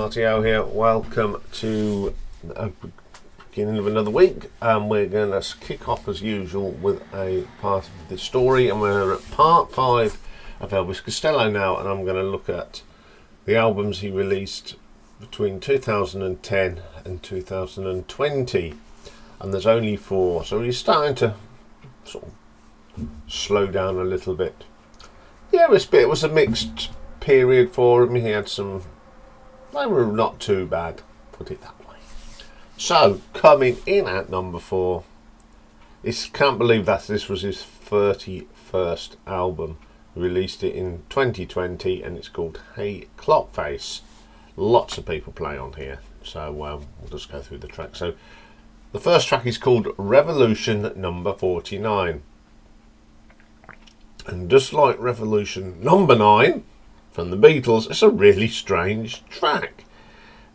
RTO here. Welcome to the beginning of another week. We're going to kick off as usual with a part of the story, and we're at part 5 of Elvis Costello now, and I'm going to look at the albums he released between 2010 and 2020, and there's only 4, so he's starting to sort of slow down a little bit. Yeah, it was a mixed period for him. He had some, they were not too bad, put it that way. So, coming in at number 4, can't believe that this was his 31st album. He released it in 2020 and it's called Hey Clockface. Lots of people play on here, so we'll just go through the track. So, the first track is called Revolution number 49. And just like Revolution number 9 from the Beatles, it's a really strange track.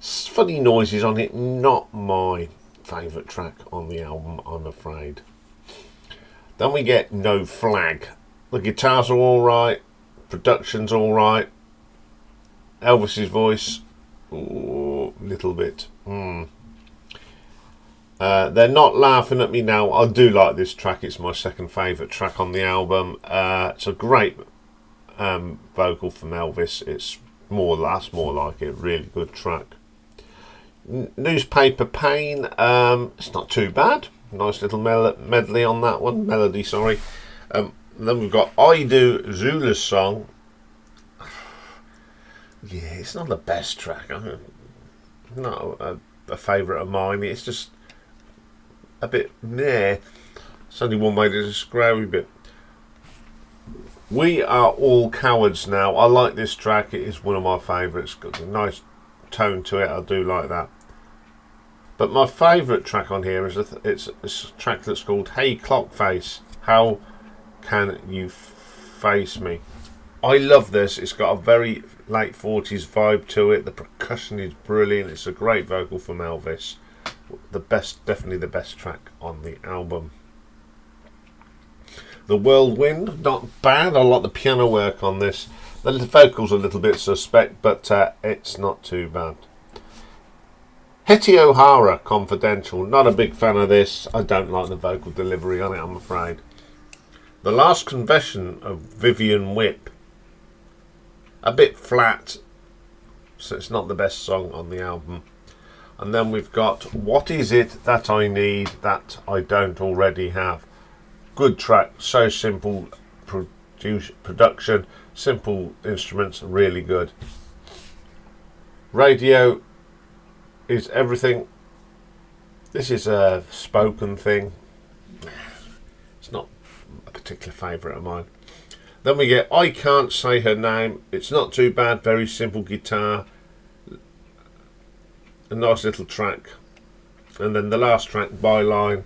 Funny noises on it, not my favourite track on the album, I'm afraid. Then we get No Flag. The guitars are alright, production's alright. Elvis's voice, a little bit. They're not laughing at me now. I do like this track. It's my second favourite track on the album. It's a great vocal from Elvis. It's more like it. Really good track. Newspaper Pain. It's not too bad. Nice little medley on that one. Melody, sorry. Then we've got I Do Zula's Song. Yeah, it's not the best track. Not a favourite of mine. It's just a bit meh. It's only one way to describe it. We Are All Cowards Now. I like this track. It is one of my favourites. Got a nice tone to it. I do like that. But my favourite track on here is it's a track that's called Hey Clockface. How Can You Face Me? I love this. It's got a very late 40s vibe to it. The percussion is brilliant. It's a great vocal from Elvis. Definitely the best track on the album. The Whirlwind, not bad. I like the piano work on this. The vocals are a little bit suspect, but it's not too bad. Hetty O'Hara, Confidential. Not a big fan of this. I don't like the vocal delivery on it, I'm afraid. The Last Confession of Vivian Whip. A bit flat, so it's not the best song on the album. And then we've got What Is It That I Need That I Don't Already Have. Good track, so simple production, simple instruments, really good. Radio Is Everything. This is a spoken thing. It's not a particular favourite of mine. Then we get I Can't Say Her Name. It's not too bad, very simple guitar. A nice little track. And then the last track, Byline.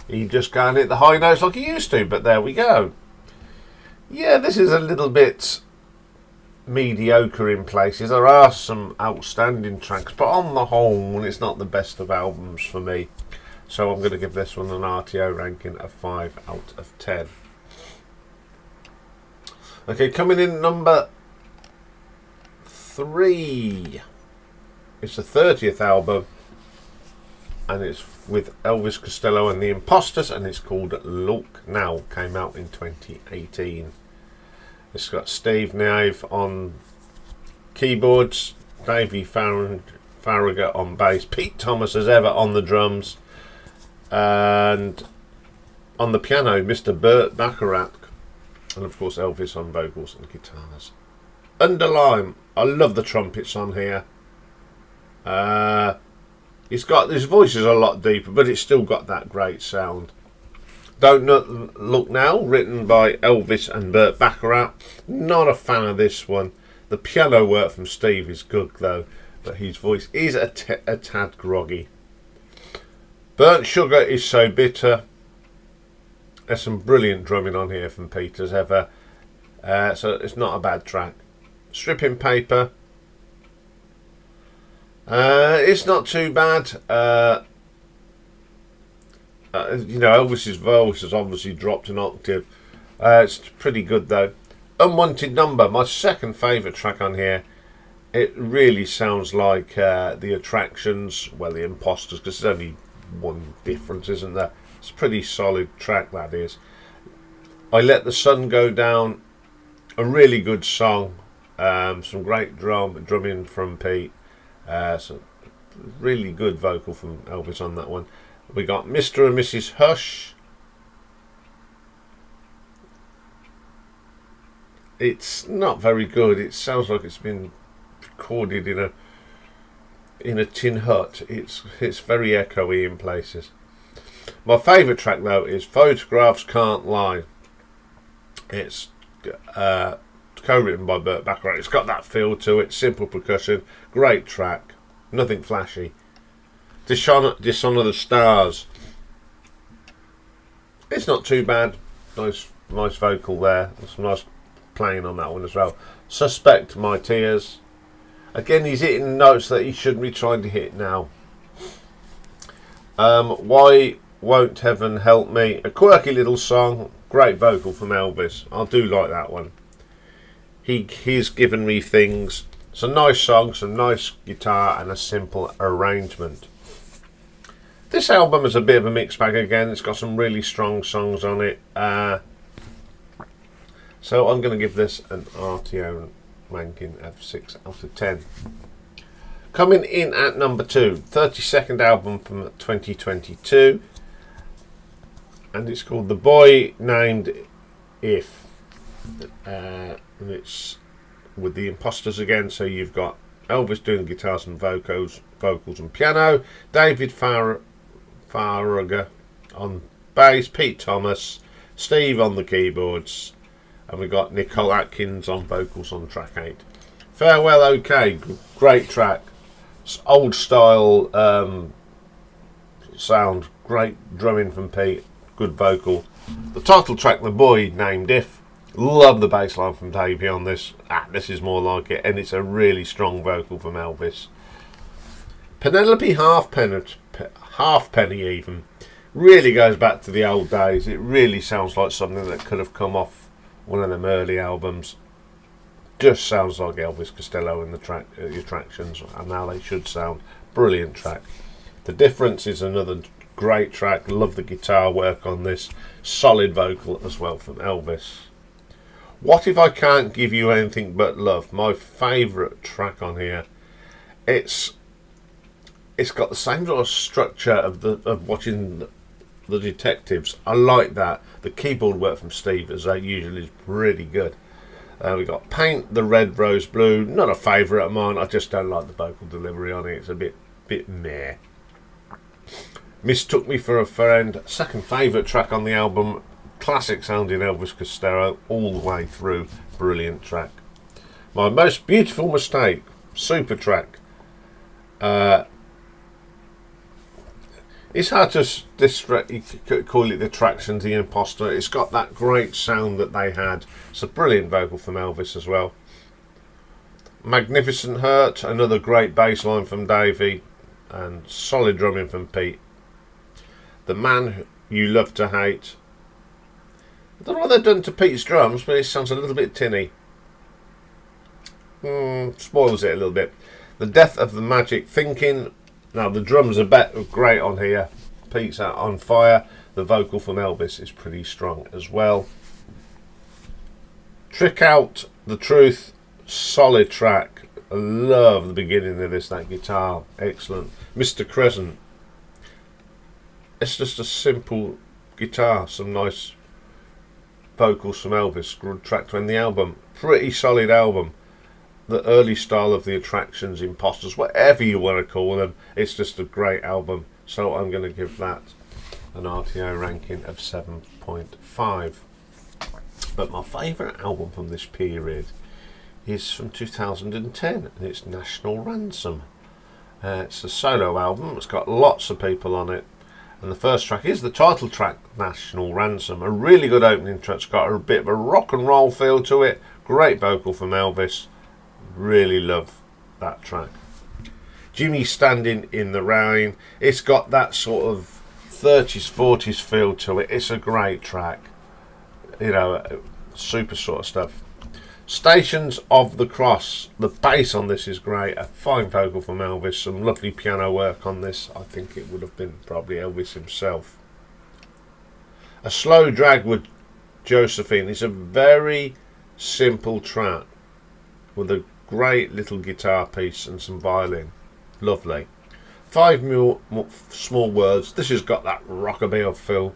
He just can't hit the high notes like he used to, but there we go. Yeah, this is a little bit mediocre in places. There are some outstanding tracks, but on the whole, it's not the best of albums for me. So I'm going to give this one an RTO ranking of 5 out of 10. Okay, coming in number 3. It's the 30th album, and it's with Elvis Costello and the Imposters, and it's called Look Now. Came out in 2018. It's got Steve Nave on keyboards, Davey Farragher on bass, Pete Thomas as ever on the drums, and on the piano, Mr. Burt Bacharach, and of course Elvis on vocals and guitars. Underline, I love the trumpets on here. His voice is a lot deeper, but it's still got that great sound. Don't Look Now, written by Elvis and Burt Bacharach. Not a fan of this one. The piano work from Steve is good though, but his voice is a tad groggy. Burnt Sugar Is So Bitter. There's some brilliant drumming on here from Pete as ever, so it's not a bad track. Stripping Paper. It's not too bad. Elvis's voice has obviously dropped an octave. It's pretty good though. Unwanted Number, my second favourite track on here. It really sounds like the Attractions, well, the Imposters, because there's only one difference, isn't there? It's a pretty solid track, that is. I Let the Sun Go Down, a really good song. Some great drumming from Pete. Some really good vocal from Elvis on that one. We got Mr. and Mrs. Hush. It's not very good. It sounds like it's been recorded in a tin hut. It's very echoey in places. My favourite track though is Photographs Can't Lie. It's co-written by Burt Bacharach. It's got that feel to it. Simple percussion. Great track. Nothing flashy. Dishonor the Stars. It's not too bad. Nice vocal there. Some nice playing on that one as well. Suspect My Tears. Again, he's hitting notes that he shouldn't be trying to hit now. Why Won't Heaven Help Me? A quirky little song. Great vocal from Elvis. I do like that one. He's given me things. It's a nice song, some nice guitar and a simple arrangement. This album is a bit of a mixed bag again. It's got some really strong songs on it. So I'm going to give this an RTO ranking of 6 out of 10. Coming in at number 2, 32nd album from 2022. And it's called The Boy Named If. And it's with the Imposters again. So you've got Elvis doing guitars and vocals and piano. David Faragher on bass. Pete Thomas. Steve on the keyboards. And we've got Nicole Atkins on vocals on track 8. Farewell OK, great track. It's old style sound, great drumming from Pete, good vocal. The title track, The Boy Named If. Love the bass line from Davey on this. This is more like it, and it's a really strong vocal from Elvis. Penelope Halfpenny even really goes back to the old days. It really sounds like something that could have come off one of them early albums. Just sounds like Elvis Costello and the Attractions, and now they should sound. Brilliant track. The Difference is another great track. Love the guitar work on this. Solid vocal as well from Elvis. What If I Can't Give You Anything But Love? My favourite track on here. It's got the same sort of structure of watching the detectives. I like that. The keyboard work from Steve, as usual, is pretty good. We got Paint the Red Rose Blue. Not a favourite of mine. I just don't like the vocal delivery on it. It's a bit meh. Mistook Me for a Friend. Second favourite track on the album. Classic sounding Elvis Costello all the way through. Brilliant track. My Most Beautiful Mistake. Super track. It's hard to you could call it the Attractions, the Imposter. It's got that great sound that they had. It's a brilliant vocal from Elvis as well. Magnificent Hurt, another great bass line from Davey, and solid drumming from Pete. The Man You Love to Hate. I don't know what they've done to Pete's drums, but it sounds a little bit tinny. Spoils it a little bit. The Death of the Magic Thinking. Now the drums are great on here. Pete's out on fire. The vocal from Elvis is pretty strong as well. Trick Out the Truth, solid track. I love the beginning of this. That guitar, excellent. Mr. Crescent. It's just a simple guitar. Some nice vocals from Elvis. Good track to end the album. Pretty solid album. The early style of the Attractions, Imposters, whatever you want to call them, it's just a great album. So I'm going to give that an RTO ranking of 7.5. But my favourite album from this period is from 2010, and it's National Ransom. It's a solo album. It's got lots of people on it, and the first track is the title track, National Ransom. A really good opening track. It's got a bit of a rock and roll feel to it. Great vocal from Elvis. Really love that track. Jimmy Standing in the Rain. It's got that sort of 30s, 40s feel to it. It's a great track. You know, super sort of stuff. Stations of the Cross. The bass on this is great. A fine vocal from Elvis. Some lovely piano work on this. I think it would have been probably Elvis himself. A Slow Drag with Josephine is a very simple track with a great little guitar piece and some violin. Lovely. Five more Small Words. This has got that rockabilly feel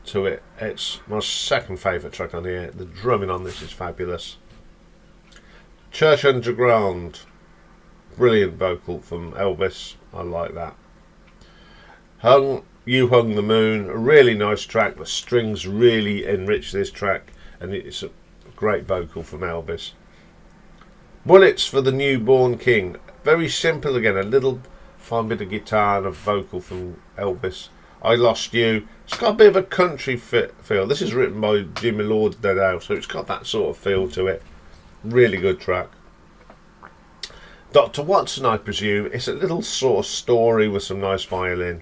to it. It's my second favourite track on here. The drumming on this is fabulous. Church Underground. Brilliant vocal from Elvis. I like that. You Hung the Moon. A really nice track. The strings really enrich this track, and it's a great vocal from Elvis. Bullets for the Newborn King. Very simple again. A little fine bit of guitar and a vocal from Elvis. I Lost You. It's got a bit of a country feel. This is written by Jimmy Lauderdale, so it's got that sort of feel to it. Really good track. Dr. Watson, I presume. It's a little sort of story with some nice violin.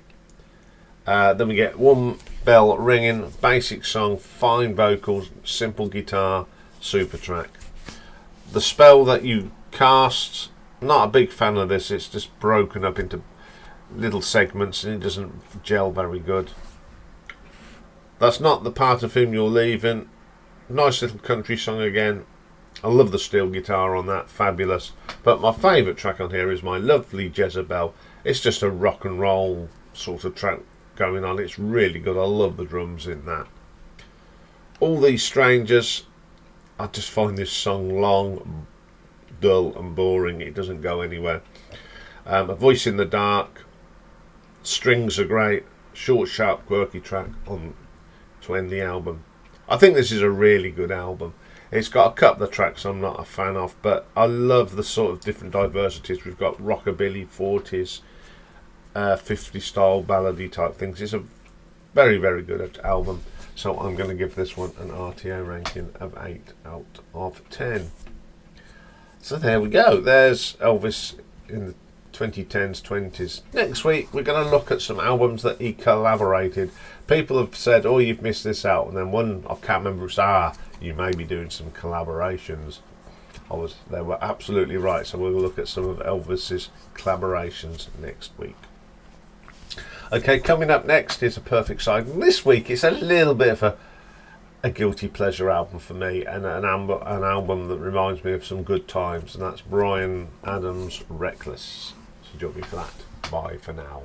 Then we get One Bell Ringing. Basic song, fine vocals, simple guitar, super track. The Spell That You Cast. Not a big fan of this. It's just broken up into little segments and it doesn't gel very good. That's Not the Part of Whom You're Leaving. Nice little country song again. I love the steel guitar on that, fabulous. But my favourite track on here is My Lovely Jezebel. It's just a rock and roll sort of track going on. It's really good. I love the drums in that. All These Strangers. I just find this song long, dull and boring. It doesn't go anywhere. A Voice in the Dark. Strings are great. Short, sharp, quirky track on to end the album. I think this is a really good album. It's got a couple of tracks I'm not a fan of, but I love the sort of different diversities. We've got rockabilly, 40s, 50s style ballady type things. It's a very, very good album. So I'm going to give this one an RTO ranking of 8 out of 10. So there we go. There's Elvis in the 2010s, 20s. Next week we're going to look at some albums that he collaborated. People have said, oh, you've missed this out. And then one, I can't remember, who said, you may be doing some collaborations. They were absolutely right. So we'll look at some of Elvis's collaborations next week. Okay, coming up next is A Perfect Side. This week it's a little bit of a guilty pleasure album for me, and an album that reminds me of some good times, and that's Bryan Adams' Reckless. So join me for that. Bye for now.